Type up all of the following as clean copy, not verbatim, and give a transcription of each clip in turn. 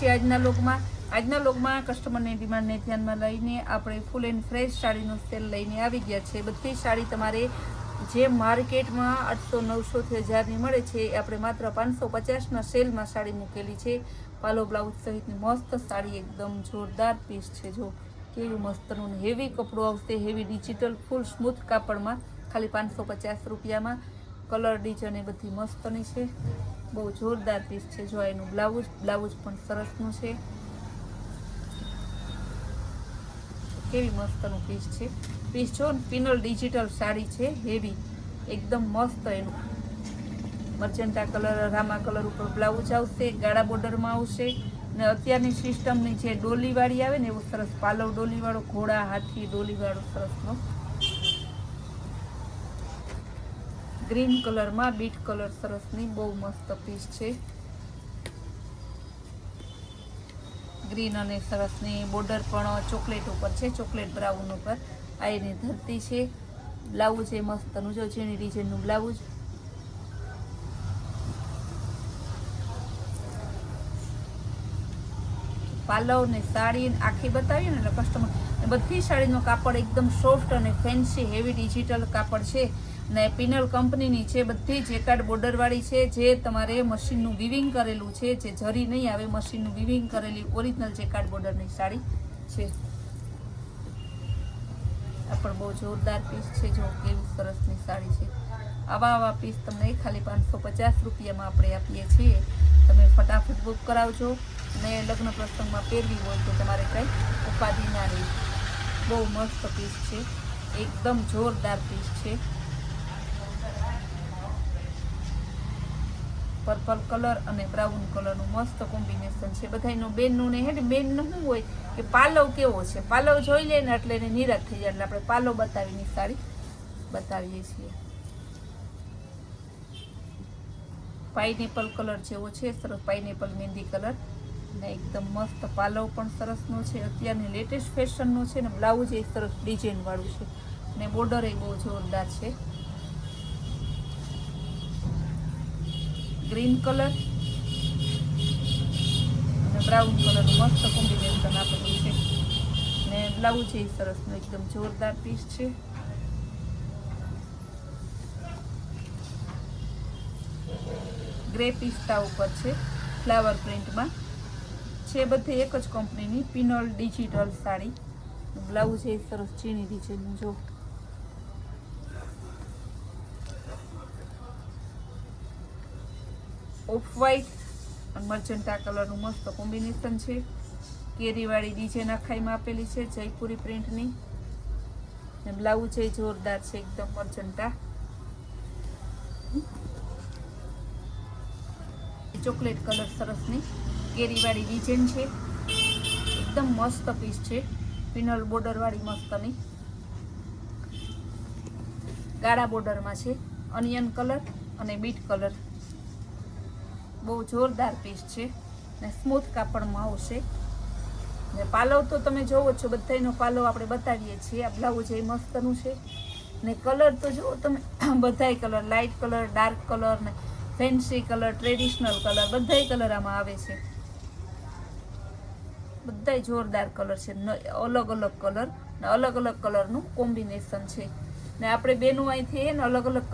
છીએ આજના લોગમાં કસ્ટમરની ડિમાન્ડને ધ્યાનમાં લઈને આપણે ફૂલ એન્ડ ફ્રેશ સાડીનો સેલ લઈને આવી ગયા છે। બધી સાડી તમારે જે માર્કેટમાં 800 900 થી 1000ની મળે છે એ આપણે માત્ર 550ના સેલમાં સાડી મૂકેલી છે। પાલો બ્લાઉઝ સહિતની મસ્ત સાડી એકદમ જોરદાર પીસ છે। જો કેવું મસ્તનું હેવી કપડું આવશે, હેવી ડિજિટલ ફૂલ સ્મૂથ કાપડમાં, ખાલી 550 રૂપિયામાં। કલર ડિઝાઇન એ બધી મસ્તની છે, બહુ જોરદાર પીસ છે। જો એનું બ્લાઉઝ પણ સરસનું છે, કેવી મસ્તનું પીસ છે। પીસ જો પિનલ ડિજિટલ સાડી છે, હેવી એકદમ મસ્ત। એનું મર્ચેન્ટા કલર, રામા કલર ઉપર બ્લાઉઝ આવશે, ગાળા બોર્ડરમાં આવશે ને અત્યારની સિસ્ટમની જે ડોલીવાળી આવે ને એવો સરસ પાલવ ડોલીવાળો, ઘોડા હાથી ડોલીવાળો સરસનો ગ્રીન કલરમાં બીટ કલર સરસની બહુ મસ્ત પીસ છે। ગ્રીન અને સરસની બોર્ડર પણ ચોકલેટ ઉપર છે, ચોકલેટ બ્રાઉન ઉપર આ એની ધરતી છે। બ્લાઉઝ એ મસ્તનું જો જેની ડિઝાઇનનું બ્લાઉઝ, પાલવ ને સાડી આખી બતાવીએ ને એટલે કસ્ટમર, બધી સાડીનો કાપડ એકદમ સોફ્ટ અને ફેન્સી હેવી ડિજિટલ કાપડ છે ને પિનલ કંપનીની છે। બધી જેકાર્ડ બોર્ડરવાળી છે, જે તમારે મશીનનું વિવિંગ કરેલું છે, જે જરી નહીં આવે, મશીનનું વિવિંગ કરેલી ઓરિજિનલ જેકાર્ડ બોર્ડરની સાડી છે। આ પણ બહુ જોરદાર પીસ છે, જો કેવી સરસની સાડી છે। આવા પીસ તમને ખાલી 550 રૂપિયામાં આપણે આપીએ છીએ। તમે ફટાફટ બુક કરાવજો અને લગ્ન પ્રસંગમાં પહેરવી હોય તો તમારે કંઈ ઉપાધિ ના રહે। બહુ મસ્ત પીસ છે, એકદમ જોરદાર પીસ છે। પર્પલ કલર અને બ્રાઉન કલરનું મસ્ત કોમ્બિનેશન છે। બધાયનો બેનનું ને હેડ બેનનું શું હોય કે પાલવ કેવો છે, પાલવ જોઈ લે ને એટલે એને નિરાશ થઈ જાય, એટલે આપણે પાલવ બતાવીને સાડી બતાવીએ છીએ। પાઇનેપલ કલર જેવો છે, સરસ પાઇનેપલ મહેંદી કલર ને એકદમ મસ્ત પાલવ પણ સરસનો છે, અત્યારની લેટેસ્ટ ફેશનનો છે ને બ્લાઉઝ એ સરસ ડિઝાઇન વાળું છે ને બોર્ડર એ બહુ જોરદાર છે। ગ્રીન કલર અને બ્રાઉન કલરનું મસ્ત કોમ્બિનેશન આપેલું છે ને બ્લાઉઝ એ સરસનું એકદમ જોરદાર પીસ છે। ગ્રે પિસ્તા ઉપર છે, ફ્લાવર પ્રિન્ટમાં છે, બધી એક જ કંપનીની પિનલ ડિજિટલ સાડી। બ્લાઉઝ એ સરસ ચીની ડિઝાઇનનું જો ઓફ વ્હાઈટ અને મર્ચેન્ટા કલરનું મસ્ત કોમ્બિનેશન છે। કેરીવાળી ડિઝાઇન આખાઈમાં આપેલી છે, જયપુરી પ્રિન્ટની ને બ્લાઉઝ એ જોરદાર છે, એકદમ મર્ચેન્ટા ચોકલેટ કલર સરસની કેરીવાળી ડિઝાઇન છે, એકદમ મસ્ત પીસ છે। પિનલ બોર્ડરવાળી મસ્તની ગાળા બોર્ડરમાં છે, અનિયન કલર અને બીટ કલર, બહુ જોરદાર પીસ છે ને સ્મૂથ કાપડમાં આવશે ને પાલવ તો તમે જોવો છો, બધાનો પાલવ આપણે બતાવીએ છીએ। આ બ્લાઉઝ એ મસ્તનું છે ને કલર તો જુઓ તમે, બધાય colour, light colour, dark colour ને ફેન્સી કલર, ટ્રેડિશનલ કલર, બધાય કલર આમાં આવે છે। બધાય જોરદાર કલર છે, અલગ અલગ કલર ને અલગ અલગ કલરનું કોમ્બિનેશન છે ને આપણે બેનું અહીંથી ને અલગ અલગ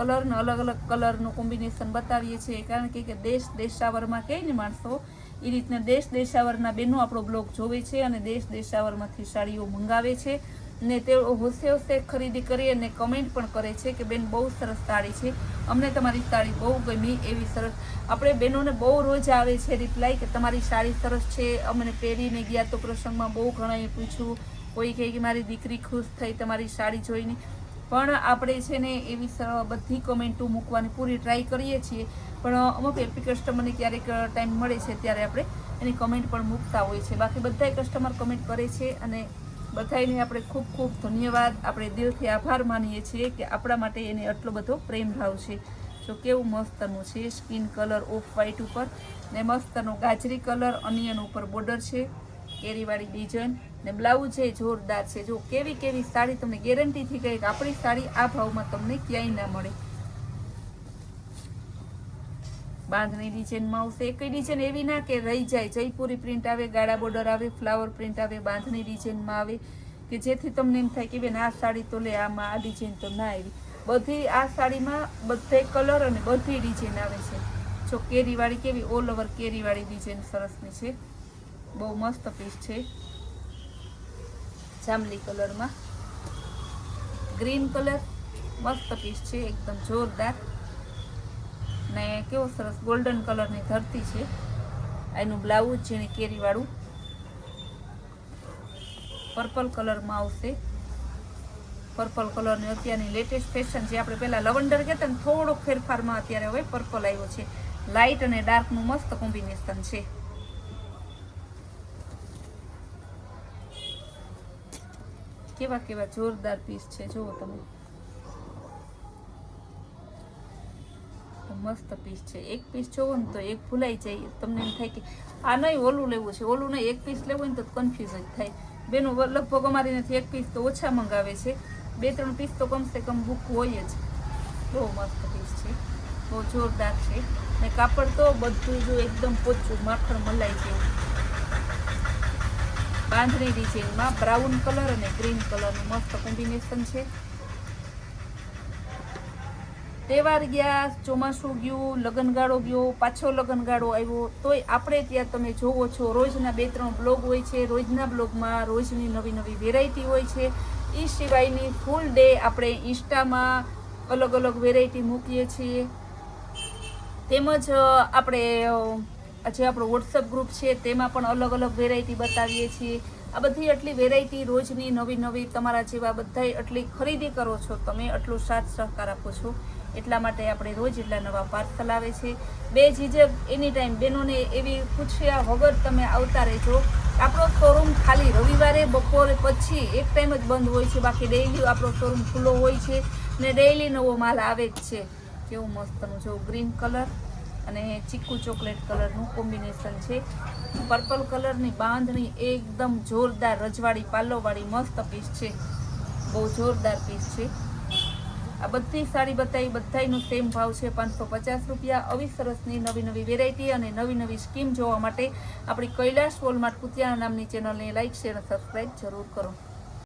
કલરનું કોમ્બિનેશન બતાવીએ છીએ, કારણ કે દેશ દેશાવરમાં કહે ને માણસો એ રીતના દેશ દેશાવરના બેનો આપણો બ્લોગ જોવે છે અને દેશ દેશાવરમાંથી સાડીઓ મંગાવે છે ને તેઓ હોશે ખરીદી કરી અને કમેન્ટ પણ કરે છે કે બેન બહુ સરસ સાડી છે, અમને તમારી સાડી બહુ ગમી। એવી સરસ આપણે બહેનોને બહુ રોજ આવે છે રિપ્લાય કે તમારી સાડી સરસ છે, અમને પહેરીને ગયા તો પ્રસંગમાં બહુ ઘણાએ પૂછ્યું, કોઈ કહે કે મારી દીકરી ખુશ થઈ તમારી સાડી જોઈને। પણ આપણે છે ને એવી બધી કમેન્ટો મૂકવાની પૂરી ટ્રાય કરીએ છીએ, પણ અમુક એપી કસ્ટમરને ક્યારેક ટાઈમ મળે છે ત્યારે આપણે એની કમેન્ટ પણ મૂકતા હોય છે। બાકી બધાય કસ્ટમર કમેન્ટ કરે છે અને બધાને આપણે ખૂબ ખૂબ ધન્યવાદ, આપણે દિલથી આભાર માનીએ છીએ કે આપણા માટે એને આટલો બધો પ્રેમ ભાવ છે। જો કેવું મસ્તનું છે, સ્કિન કલર ઓફ વ્હાઈટ ઉપર ને મસ્તનો ગાજરી કલર, અનિયન ઉપર બોર્ડર છે, કેરીવાળી ડિઝાઇન ને બ્લાઉઝ એ જોરદાર છે। જો કેવી સાડી તમને ગેરંટીથી કહે કે આપણી સાડી આ ભાવમાં તમને ક્યાંય ના મળે। બાંધણી ડિઝાઇનમાં આવશે. એકઈ ડિઝાઇન એવી ના કે રહી જાય. જયપુરી પ્રિન્ટ આવે, ગાળા બોર્ડર આવે, ફ્લાવર પ્રિન્ટ આવે, બાંધણી ડિઝાઇનમાં આવે કે જેથી તમને એમ થાય કે બેન આ સાડી તો લે, આમાં આ ડિઝાઇન તો ના આવી. બધી આ સાડીમાં બધે કલર અને બધી ડિઝાઇન આવે છે. જો કેરીવાળી કેવી ઓલ ઓવર કેરીવાળી ડિઝાઇન સરસની છે, બહુ મસ્ત પીસ છે. જાંબલી કલરમાં ગ્રીન કલર મસ્ત પીસ છે, એકદમ જોરદાર. ને કેવો સરસ ગોલ્ડન કલરની ધરતી છે. એનું બ્લાઉઝ જેને કેરીવાળું પર્પલ કલરમાં આવશે. પર્પલ કલરની અત્યારની લેટેસ્ટ ફેશન છે. આપણે પહેલા લવંડર કહેતા ને થોડોક ફેરફારમાં અત્યારે હવે પર્પલ આવ્યો છે. લાઇટ અને ડાર્કનું મસ્ત કોમ્બિનેશન છે. કેવા કેવા જોરદાર પીસ છે, જુઓ તમે, મસ્ત પીસ છે. એક પીસ જોવો ને તો એક ભૂલાઈ જાય, તમને એમ થાય કે આ નહીં ઓલું લેવું છે, ઓલું નહીં, એક પીસ લેવું ને તો કન્ફ્યુઝ જ થાય. બેનો લગભગ અમારી નથી, એક પીસ તો ઓછા મંગાવે છે, 2-3 પીસ તો કમસે કમ બુક હોય જ. બહુ મસ્ત પીસ છે, બહુ જોરદાર છે. ને કાપડ તો બધું જો એકદમ પોચું માખણ મલાઈ જેવું. બાંધણી ડિઝાઇનમાં બ્રાઉન કલર અને ગ્રીન કલરનું મસ્ત કોમ્બિનેશન છે. તહેવાર ગયા, ચોમાસું ગયું, લગ્નગાળો ગયો, પાછો લગ્નગાળો આવ્યો, તોય આપણે ત્યાં તમે જોવો છો રોજના 2-3 બ્લોગ હોય છે. રોજના બ્લોગમાં રોજની નવી નવી વેરાયટી હોય છે. એ સિવાયની ફૂલ ડે આપણે ઇન્સ્ટામાં અલગ અલગ વેરાયટી મૂકીએ છીએ. તેમજ આપણે જે આપણો વોટ્સઅપ ગ્રુપ છે તેમાં પણ અલગ અલગ વેરાયટી બતાવીએ છીએ. આ બધી આટલી વેરાયટી રોજની નવી નવી તમારા જેવા બધાય આટલી ખરીદી કરો છો તમે, આટલો સાથ સહકાર આપો છો, એટલા માટે આપણે રોજ એટલા નવા પાર્સલ આવે છે. બે ઝીઝક એની ટાઈમ બહેનોને એવી પૂછ્યા વગર તમે આવતા રહેજો. આપણો શોરૂમ ખાલી રવિવારે બપોરે પછી એક ટાઈમ જ બંધ હોય છે, બાકી ડેઈલી આપણો શોરૂમ ખુલ્લો હોય છે ને ડેઈલી નવો માલ આવે જ છે. કેવું મસ્તનું જો ગ્રીન કલર અને ચીકુ ચોકલેટ કલરનું કોમ્બિનેશન છે. પર્પલ કલરની બાંધણી એકદમ જોરદાર રજવાડી પાલોવાળી મસ્ત પીસ છે, બહુ જોરદાર પીસ છે. આ બધી સાડી બતાવી, બધાયનો સેમ ભાવ છે 550 રૂપિયા. આવી સરસની નવી નવી વેરાયટી અને નવી નવી સ્કીમ જોવા માટે આપણી કૈલાશ વોલમાર્ટ કુતિયાણા નામની ચેનલને લાઇક, શેર અને સબસ્ક્રાઈબ જરૂર કરો.